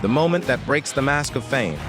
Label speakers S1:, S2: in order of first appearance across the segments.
S1: the moment that breaks the mask of fame.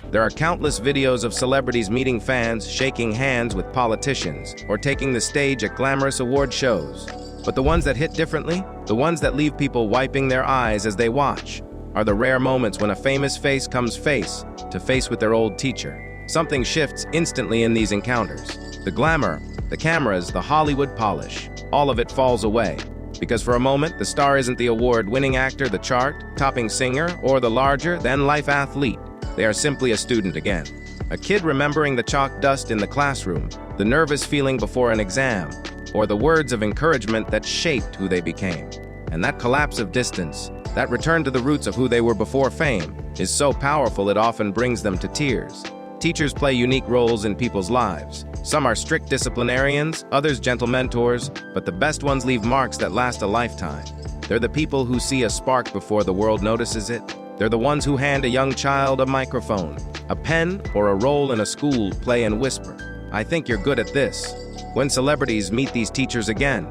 S1: There are countless videos of celebrities meeting fans, shaking hands with politicians, or taking the stage at glamorous award shows. But the ones that hit differently, the ones that leave people wiping their eyes as they watch, are the rare moments when a famous face comes face to face with their old teacher. Something shifts instantly in these encounters. The glamour, the cameras, the Hollywood polish, all of it falls away. Because for a moment, the star isn't the award-winning actor, the chart-topping singer, or the larger-than-life athlete. They are simply a student again. A kid remembering the chalk dust in the classroom, the nervous feeling before an exam, or the words of encouragement that shaped who they became. And that collapse of distance, that return to the roots of who they were before fame, is so powerful it often brings them to tears. Teachers play unique roles in people's lives. Some are strict disciplinarians, others gentle mentors, but the best ones leave marks that last a lifetime. They're the people who see a spark before the world notices it. They're the ones who hand a young child a microphone, a pen, or a role in a school play and whisper, "I think you're good at this." When celebrities meet these teachers again,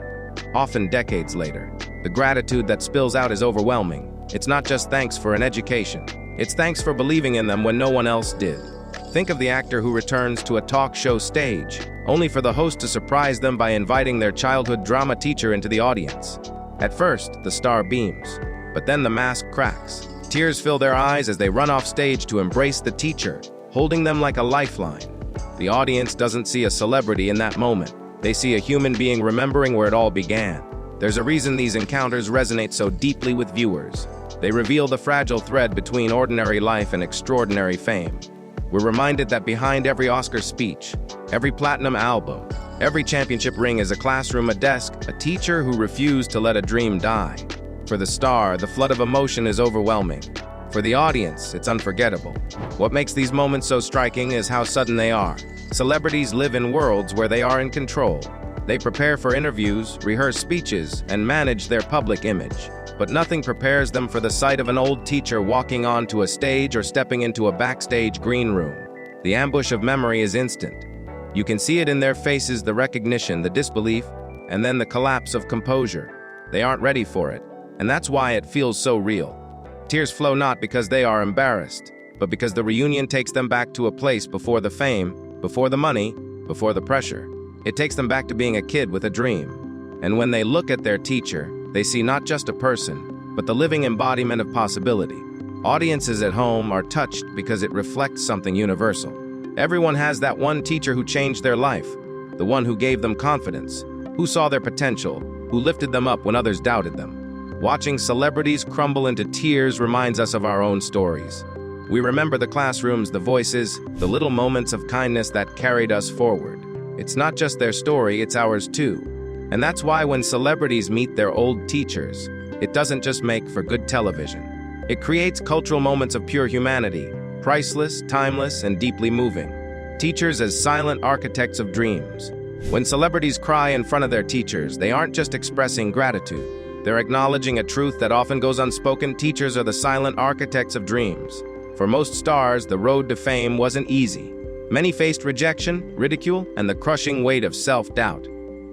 S1: often decades later, the gratitude that spills out is overwhelming. It's not just thanks for an education. It's thanks for believing in them when no one else did. Think of the actor who returns to a talk show stage, only for the host to surprise them by inviting their childhood drama teacher into the audience. At first, the star beams, but then the mask cracks. Tears fill their eyes as they run off stage to embrace the teacher, holding them like a lifeline. The audience doesn't see a celebrity in that moment. They see a human being remembering where it all began. There's a reason these encounters resonate so deeply with viewers. They reveal the fragile thread between ordinary life and extraordinary fame. We're reminded that behind every Oscar speech, every platinum album, every championship ring is a classroom, a desk, a teacher who refused to let a dream die. For the star, the flood of emotion is overwhelming. For the audience, it's unforgettable. What makes these moments so striking is how sudden they are. Celebrities live in worlds where they are in control. They prepare for interviews, rehearse speeches, and manage their public image. But nothing prepares them for the sight of an old teacher walking onto a stage or stepping into a backstage green room. The ambush of memory is instant. You can see it in their faces, the recognition, the disbelief, and then the collapse of composure. They aren't ready for it, and that's why it feels so real. Tears flow not because they are embarrassed, but because the reunion takes them back to a place before the fame, before the money, before the pressure. It takes them back to being a kid with a dream. And when they look at their teacher, they see not just a person, but the living embodiment of possibility. Audiences at home are touched because it reflects something universal. Everyone has that one teacher who changed their life, the one who gave them confidence, who saw their potential, who lifted them up when others doubted them. Watching celebrities crumble into tears reminds us of our own stories. We remember the classrooms, the voices, the little moments of kindness that carried us forward. It's not just their story, it's ours too. And that's why when celebrities meet their old teachers, it doesn't just make for good television. It creates cultural moments of pure humanity, priceless, timeless, and deeply moving. Teachers as silent architects of dreams. When celebrities cry in front of their teachers, they aren't just expressing gratitude. They're acknowledging a truth that often goes unspoken. Teachers are the silent architects of dreams. For most stars, the road to fame wasn't easy. Many faced rejection, ridicule, and the crushing weight of self-doubt.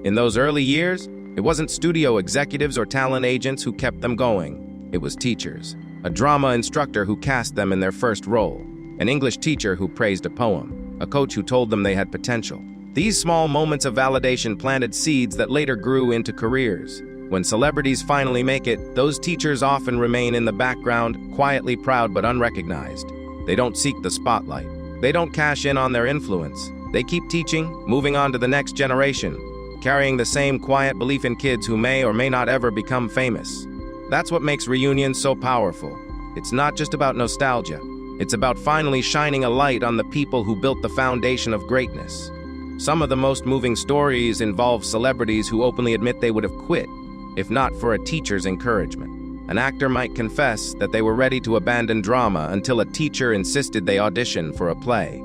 S1: In those early years, it wasn't studio executives or talent agents who kept them going. It was teachers. A drama instructor who cast them in their first role. An English teacher who praised a poem. A coach who told them they had potential. These small moments of validation planted seeds that later grew into careers. When celebrities finally make it, those teachers often remain in the background, quietly proud but unrecognized. They don't seek the spotlight. They don't cash in on their influence. They keep teaching, moving on to the next generation, carrying the same quiet belief in kids who may or may not ever become famous. That's what makes reunions so powerful. It's not just about nostalgia. It's about finally shining a light on the people who built the foundation of greatness. Some of the most moving stories involve celebrities who openly admit they would have quit, if not for a teacher's encouragement. An actor might confess that they were ready to abandon drama until a teacher insisted they audition for a play.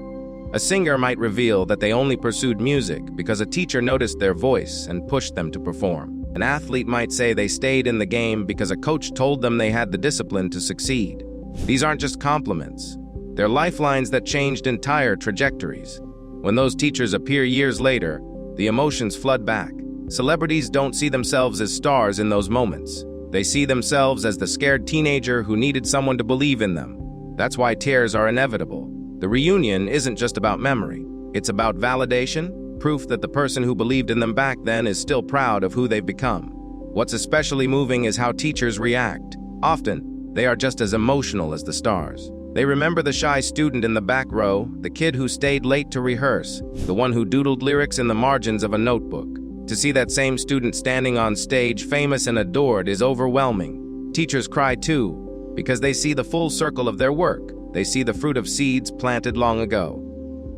S1: A singer might reveal that they only pursued music because a teacher noticed their voice and pushed them to perform. An athlete might say they stayed in the game because a coach told them they had the discipline to succeed. These aren't just compliments. They're lifelines that changed entire trajectories. When those teachers appear years later, the emotions flood back. Celebrities don't see themselves as stars in those moments. They see themselves as the scared teenager who needed someone to believe in them. That's why tears are inevitable. The reunion isn't just about memory. It's about validation, proof that the person who believed in them back then is still proud of who they've become. What's especially moving is how teachers react. Often, they are just as emotional as the stars. They remember the shy student in the back row, the kid who stayed late to rehearse, the one who doodled lyrics in the margins of a notebook. To see that same student standing on stage, famous and adored, is overwhelming. Teachers cry too, because they see the full circle of their work. They see the fruit of seeds planted long ago.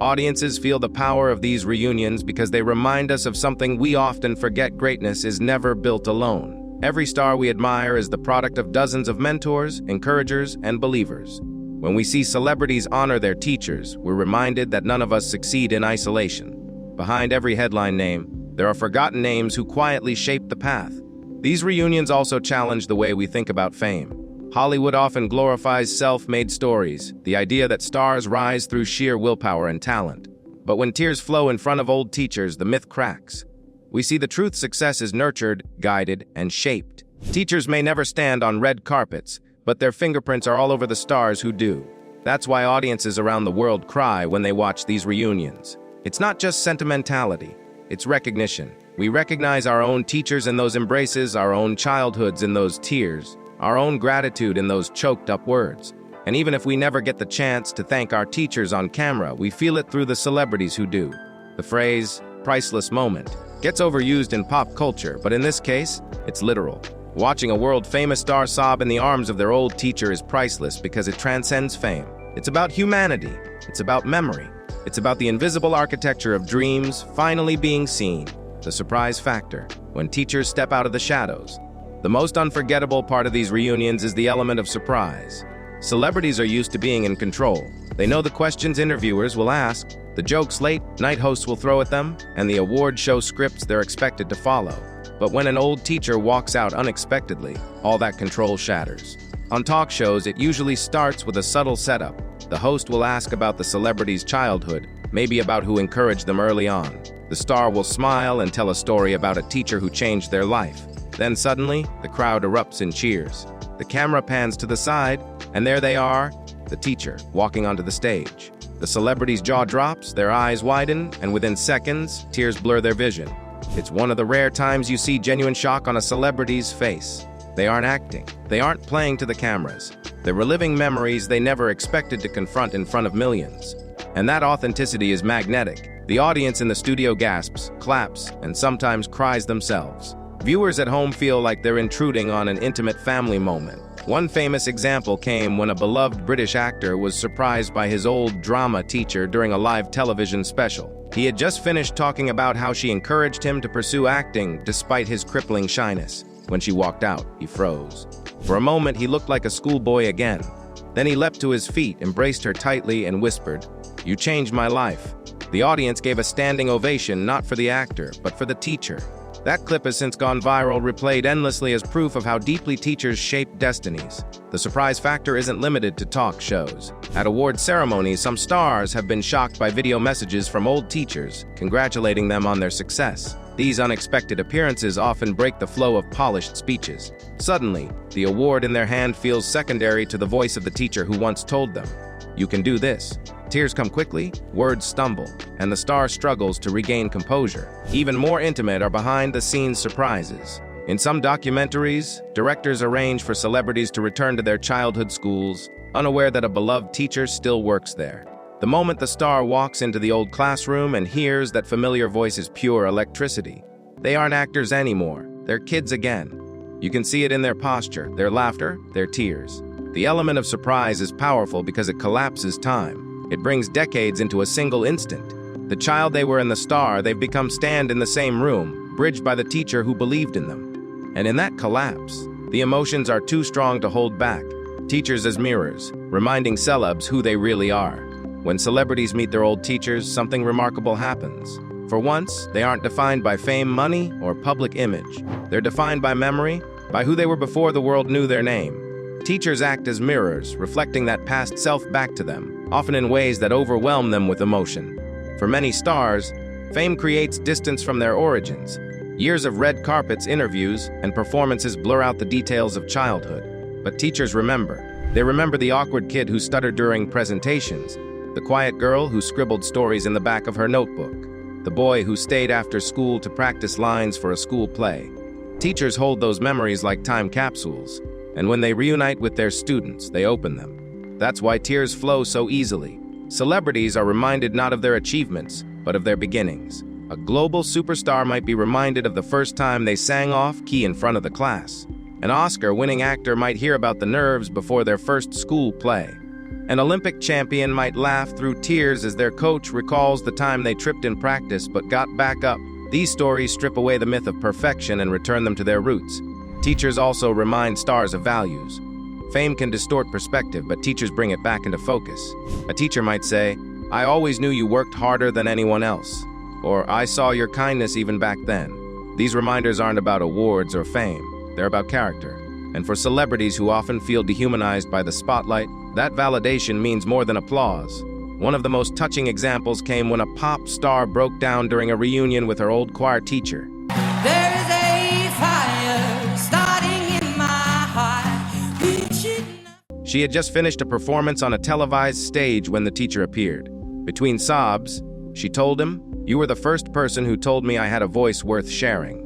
S1: Audiences feel the power of these reunions because they remind us of something we often forget: greatness is never built alone. Every star we admire is the product of dozens of mentors, encouragers, and believers. When we see celebrities honor their teachers, we're reminded that none of us succeed in isolation. Behind every headline name, there are forgotten names who quietly shaped the path. These reunions also challenge the way we think about fame. Hollywood often glorifies self-made stories, the idea that stars rise through sheer willpower and talent. But when tears flow in front of old teachers, the myth cracks. We see the truth: success is nurtured, guided, and shaped. Teachers may never stand on red carpets, but their fingerprints are all over the stars who do. That's why audiences around the world cry when they watch these reunions. It's not just sentimentality, it's recognition. We recognize our own teachers in those embraces, our own childhoods in those tears, our own gratitude in those choked-up words. And even if we never get the chance to thank our teachers on camera, we feel it through the celebrities who do. The phrase, "priceless moment," gets overused in pop culture, but in this case, it's literal. Watching a world-famous star sob in the arms of their old teacher is priceless because it transcends fame. It's about humanity. It's about memory. It's about the invisible architecture of dreams finally being seen. The surprise factor, when teachers step out of the shadows. The most unforgettable part of these reunions is the element of surprise. Celebrities are used to being in control. They know the questions interviewers will ask, the jokes late-night hosts will throw at them, and the award show scripts they're expected to follow. But when an old teacher walks out unexpectedly, all that control shatters. On talk shows, it usually starts with a subtle setup. The host will ask about the celebrity's childhood, maybe about who encouraged them early on. The star will smile and tell a story about a teacher who changed their life. Then suddenly, the crowd erupts in cheers. The camera pans to the side, and there they are, the teacher, walking onto the stage. The celebrity's jaw drops, their eyes widen, and within seconds, tears blur their vision. It's one of the rare times you see genuine shock on a celebrity's face. They aren't acting. They aren't playing to the cameras. They're reliving memories they never expected to confront in front of millions. And that authenticity is magnetic. The audience in the studio gasps, claps, and sometimes cries themselves. Viewers at home feel like they're intruding on an intimate family moment. One famous example came when a beloved British actor was surprised by his old drama teacher during a live television special. He had just finished talking about how she encouraged him to pursue acting despite his crippling shyness. When she walked out, he froze. For a moment, he looked like a schoolboy again. Then he leapt to his feet, embraced her tightly, and whispered, "You changed my life." The audience gave a standing ovation not for the actor, but for the teacher. That clip has since gone viral, replayed endlessly as proof of how deeply teachers shape destinies. The surprise factor isn't limited to talk shows. At award ceremonies, some stars have been shocked by video messages from old teachers, congratulating them on their success. These unexpected appearances often break the flow of polished speeches. Suddenly, the award in their hand feels secondary to the voice of the teacher who once told them, "You can do this." Tears come quickly, words stumble, and the star struggles to regain composure. Even more intimate are behind-the-scenes surprises. In some documentaries, directors arrange for celebrities to return to their childhood schools, unaware that a beloved teacher still works there. The moment the star walks into the old classroom and hears that familiar voice is pure electricity. They aren't actors anymore, they're kids again. You can see it in their posture, their laughter, their tears. The element of surprise is powerful because it collapses time. It brings decades into a single instant. The child they were in the star, they've become stand in the same room, bridged by the teacher who believed in them. And in that collapse, the emotions are too strong to hold back. Teachers as mirrors, reminding celebs who they really are. When celebrities meet their old teachers, something remarkable happens. For once, they aren't defined by fame, money, or public image. They're defined by memory, by who they were before the world knew their name. Teachers act as mirrors, reflecting that past self back to them, often in ways that overwhelm them with emotion. For many stars, fame creates distance from their origins. Years of red carpets, interviews, and performances blur out the details of childhood. But teachers remember. They remember the awkward kid who stuttered during presentations, the quiet girl who scribbled stories in the back of her notebook, the boy who stayed after school to practice lines for a school play. Teachers hold those memories like time capsules, and when they reunite with their students, they open them. That's why tears flow so easily. Celebrities are reminded not of their achievements, but of their beginnings. A global superstar might be reminded of the first time they sang off-key in front of the class. An Oscar-winning actor might hear about the nerves before their first school play. An Olympic champion might laugh through tears as their coach recalls the time they tripped in practice but got back up. These stories strip away the myth of perfection and return them to their roots. Teachers also remind stars of values. Fame can distort perspective, but teachers bring it back into focus. A teacher might say, "I always knew you worked harder than anyone else," or "I saw your kindness even back then." These reminders aren't about awards or fame. They're about character. And for celebrities who often feel dehumanized by the spotlight, that validation means more than applause. One of the most touching examples came when a pop star broke down during a reunion with her old choir teacher.
S2: There is a fire starting in my heart.
S1: She had just finished a performance on a televised stage when the teacher appeared. Between sobs, she told him, "You were the first person who told me I had a voice worth sharing."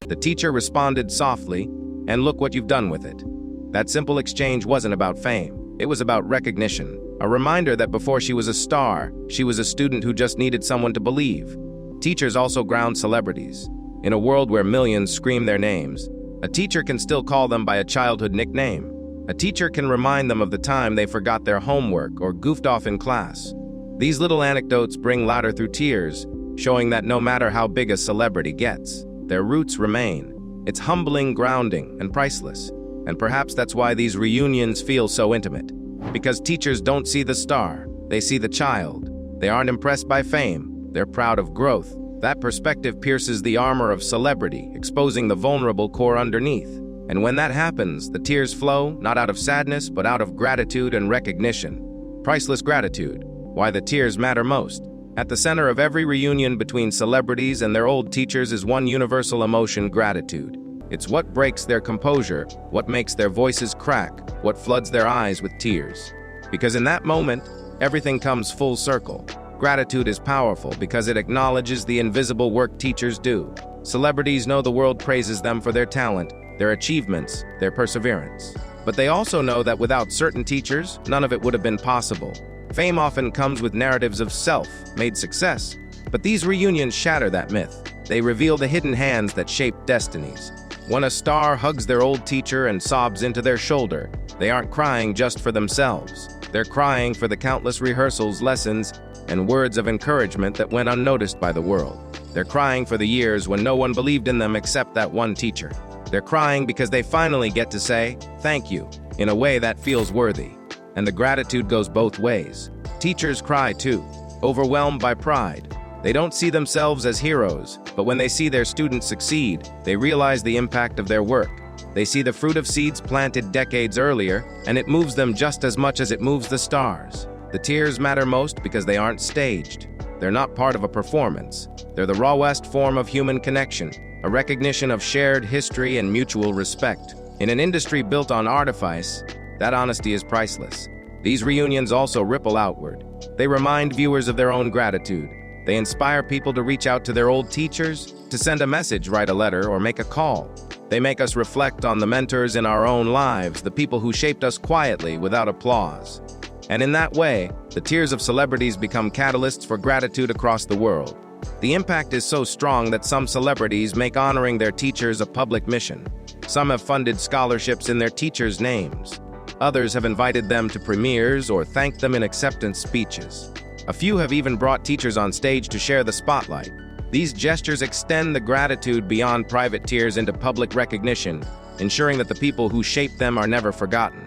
S1: The teacher responded softly, "And look what you've done with it." That simple exchange wasn't about fame. It was about recognition, a reminder that before she was a star, she was a student who just needed someone to believe. Teachers also ground celebrities. In a world where millions scream their names, a teacher can still call them by a childhood nickname. A teacher can remind them of the time they forgot their homework or goofed off in class. These little anecdotes bring laughter through tears, showing that no matter how big a celebrity gets, their roots remain. It's humbling, grounding, and priceless. And perhaps that's why these reunions feel so intimate. Because teachers don't see the star, they see the child. They aren't impressed by fame, they're proud of growth. That perspective pierces the armor of celebrity, exposing the vulnerable core underneath. And when that happens, the tears flow, not out of sadness, but out of gratitude and recognition. Priceless gratitude, why the tears matter most. At the center of every reunion between celebrities and their old teachers is one universal emotion: gratitude. It's what breaks their composure, what makes their voices crack, what floods their eyes with tears. Because in that moment, everything comes full circle. Gratitude is powerful because it acknowledges the invisible work teachers do. Celebrities know the world praises them for their talent, their achievements, their perseverance. But they also know that without certain teachers, none of it would have been possible. Fame often comes with narratives of self-made success, but these reunions shatter that myth. They reveal the hidden hands that shape destinies. When a star hugs their old teacher and sobs into their shoulder, they aren't crying just for themselves. They're crying for the countless rehearsals, lessons, and words of encouragement that went unnoticed by the world. They're crying for the years when no one believed in them except that one teacher. They're crying because they finally get to say, "Thank you," in a way that feels worthy. And the gratitude goes both ways. Teachers cry too, overwhelmed by pride. They don't see themselves as heroes, but when they see their students succeed, they realize the impact of their work. They see the fruit of seeds planted decades earlier, and it moves them just as much as it moves the stars. The tears matter most because they aren't staged. They're not part of a performance. They're the rawest form of human connection, a recognition of shared history and mutual respect. In an industry built on artifice, that honesty is priceless. These reunions also ripple outward. They remind viewers of their own gratitude. They inspire people to reach out to their old teachers, to send a message, write a letter, or make a call. They make us reflect on the mentors in our own lives, the people who shaped us quietly without applause. And in that way, the tears of celebrities become catalysts for gratitude across the world. The impact is so strong that some celebrities make honoring their teachers a public mission. Some have funded scholarships in their teachers' names. Others have invited them to premieres or thanked them in acceptance speeches. A few have even brought teachers on stage to share the spotlight. These gestures extend the gratitude beyond private tears into public recognition, ensuring that the people who shaped them are never forgotten.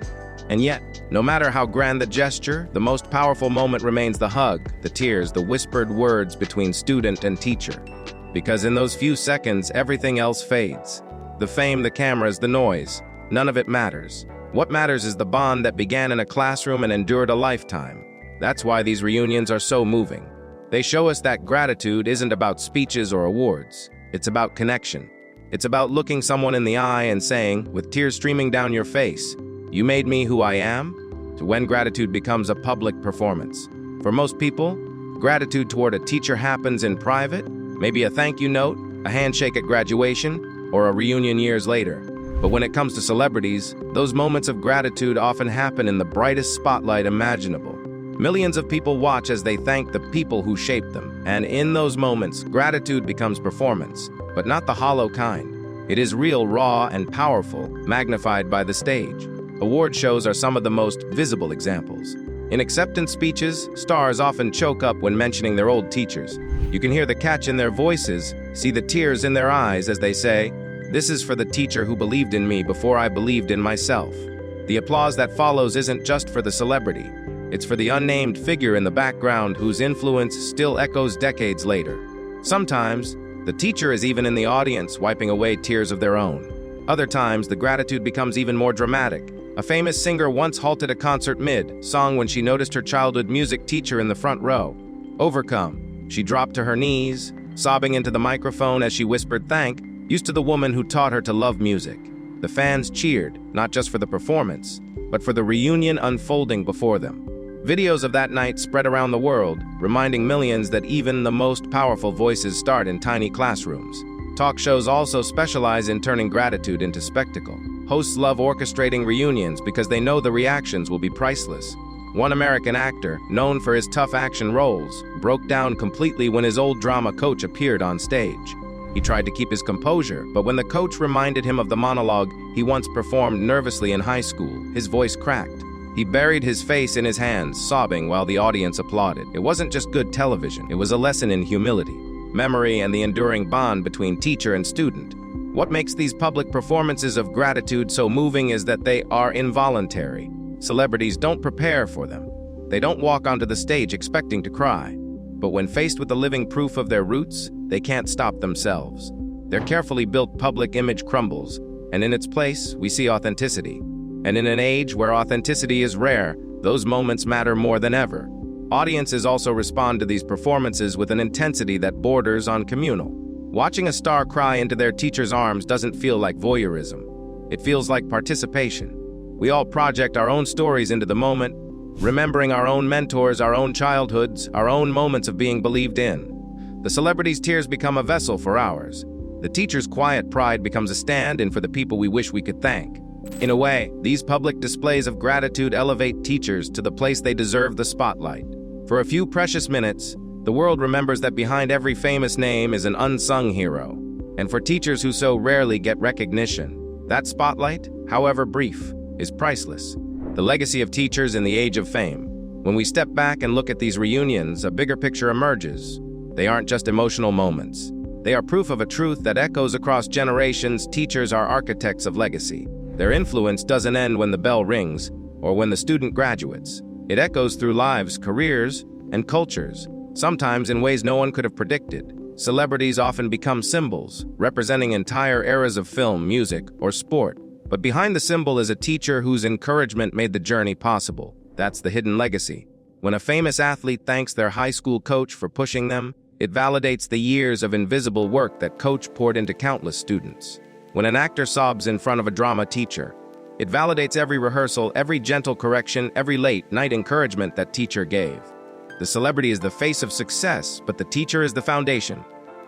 S1: And yet, no matter how grand the gesture, the most powerful moment remains the hug, the tears, the whispered words between student and teacher. Because in those few seconds, everything else fades. The fame, the cameras, the noise, none of it matters. What matters is the bond that began in a classroom and endured a lifetime. That's why these reunions are so moving. They show us that gratitude isn't about speeches or awards. It's about connection. It's about looking someone in the eye and saying, with tears streaming down your face, "You made me who I am," to when gratitude becomes a public performance. For most people, gratitude toward a teacher happens in private, maybe a thank you note, a handshake at graduation, or a reunion years later. But when it comes to celebrities, those moments of gratitude often happen in the brightest spotlight imaginable. Millions of people watch as they thank the people who shaped them, and in those moments, gratitude becomes performance, but not the hollow kind. It is real, raw, and powerful, magnified by the stage. Award shows are some of the most visible examples. In acceptance speeches, stars often choke up when mentioning their old teachers. You can hear the catch in their voices, see the tears in their eyes as they say, "This is for the teacher who believed in me before I believed in myself." The applause that follows isn't just for the celebrity. It's for the unnamed figure in the background whose influence still echoes decades later. Sometimes, the teacher is even in the audience, wiping away tears of their own. Other times, the gratitude becomes even more dramatic. A famous singer once halted a concert mid-song when she noticed her childhood music teacher in the front row. Overcome, she dropped to her knees, sobbing into the microphone as she whispered thank you to the woman who taught her to love music. The fans cheered, not just for the performance, but for the reunion unfolding before them. Videos of that night spread around the world, reminding millions that even the most powerful voices start in tiny classrooms. Talk shows also specialize in turning gratitude into spectacle. Hosts love orchestrating reunions because they know the reactions will be priceless. One American actor, known for his tough action roles, broke down completely when his old drama coach appeared on stage. He tried to keep his composure, but when the coach reminded him of the monologue he once performed nervously in high school, his voice cracked. He buried his face in his hands, sobbing while the audience applauded. It wasn't just good television, it was a lesson in humility, memory, and the enduring bond between teacher and student. What makes these public performances of gratitude so moving is that they are involuntary. Celebrities don't prepare for them. They don't walk onto the stage expecting to cry. But when faced with the living proof of their roots, they can't stop themselves. Their carefully built public image crumbles, and in its place, we see authenticity. And in an age where authenticity is rare, those moments matter more than ever. Audiences also respond to these performances with an intensity that borders on communal. Watching a star cry into their teacher's arms doesn't feel like voyeurism. It feels like participation. We all project our own stories into the moment, remembering our own mentors, our own childhoods, our own moments of being believed in. The celebrity's tears become a vessel for ours. The teacher's quiet pride becomes a stand-in for the people we wish we could thank. In a way, these public displays of gratitude elevate teachers to the place they deserve the spotlight. For a few precious minutes, the world remembers that behind every famous name is an unsung hero. And for teachers who so rarely get recognition, that spotlight, however brief, is priceless. The legacy of teachers in the age of fame. When we step back and look at these reunions, a bigger picture emerges. They aren't just emotional moments. They are proof of a truth that echoes across generations. Teachers are architects of legacy. Their influence doesn't end when the bell rings or when the student graduates. It echoes through lives, careers, and cultures, sometimes in ways no one could have predicted. Celebrities often become symbols, representing entire eras of film, music, or sport. But behind the symbol is a teacher whose encouragement made the journey possible. That's the hidden legacy. When a famous athlete thanks their high school coach for pushing them, it validates the years of invisible work that coach poured into countless students. When an actor sobs in front of a drama teacher, it validates every rehearsal, every gentle correction, every late-night encouragement that teacher gave. The celebrity is the face of success, but the teacher is the foundation.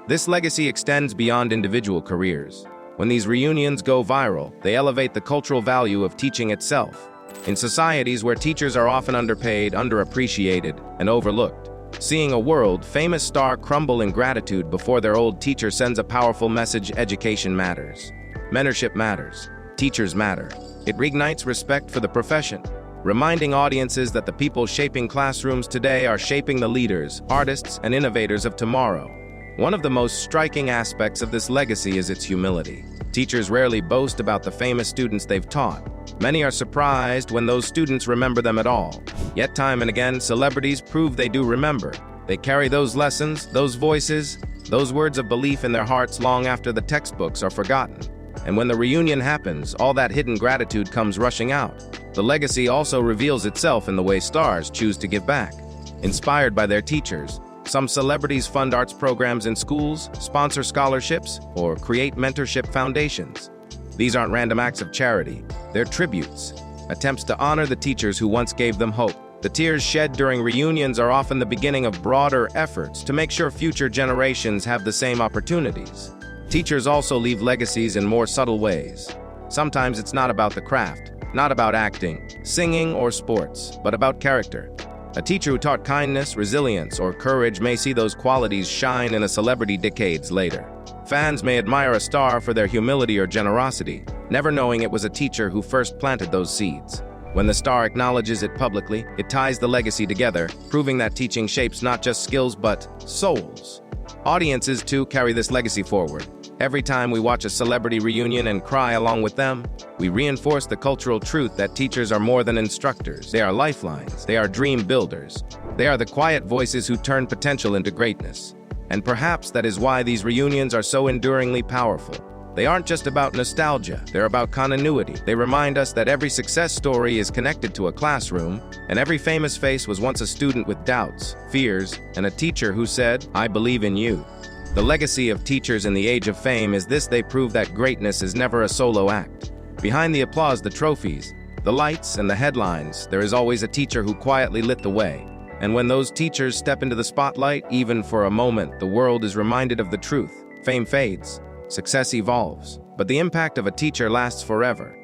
S1: This legacy extends beyond individual careers. When these reunions go viral, they elevate the cultural value of teaching itself. In societies where teachers are often underpaid, underappreciated, and overlooked, seeing a world-famous star crumble in gratitude before their old teacher sends a powerful message: education matters. Mentorship matters. Teachers matter. It reignites respect for the profession, reminding audiences that the people shaping classrooms today are shaping the leaders, artists, and innovators of tomorrow. One of the most striking aspects of this legacy is its humility. Teachers rarely boast about the famous students they've taught. Many are surprised when those students remember them at all. Yet time and again, celebrities prove they do remember. They carry those lessons, those voices, those words of belief in their hearts long after the textbooks are forgotten. And when the reunion happens, all that hidden gratitude comes rushing out. The legacy also reveals itself in the way stars choose to give back. Inspired by their teachers, some celebrities fund arts programs in schools, sponsor scholarships, or create mentorship foundations. These aren't random acts of charity, they're tributes, attempts to honor the teachers who once gave them hope. The tears shed during reunions are often the beginning of broader efforts to make sure future generations have the same opportunities. Teachers also leave legacies in more subtle ways. Sometimes it's not about the craft, not about acting, singing, or sports, but about character. A teacher who taught kindness, resilience, or courage may see those qualities shine in a celebrity decades later. Fans may admire a star for their humility or generosity, never knowing it was a teacher who first planted those seeds. When the star acknowledges it publicly, it ties the legacy together, proving that teaching shapes not just skills but souls. Audiences, too, carry this legacy forward. Every time we watch a celebrity reunion and cry along with them, we reinforce the cultural truth that teachers are more than instructors. They are lifelines. They are dream builders. They are the quiet voices who turn potential into greatness. And perhaps that is why these reunions are so enduringly powerful. They aren't just about nostalgia, they're about continuity. They remind us that every success story is connected to a classroom, and every famous face was once a student with doubts, fears, and a teacher who said, "I believe in you." The legacy of teachers in the age of fame is this: they prove that greatness is never a solo act. Behind the applause, the trophies, the lights, and the headlines, there is always a teacher who quietly lit the way. And when those teachers step into the spotlight, even for a moment, the world is reminded of the truth. Fame fades, success evolves, but the impact of a teacher lasts forever.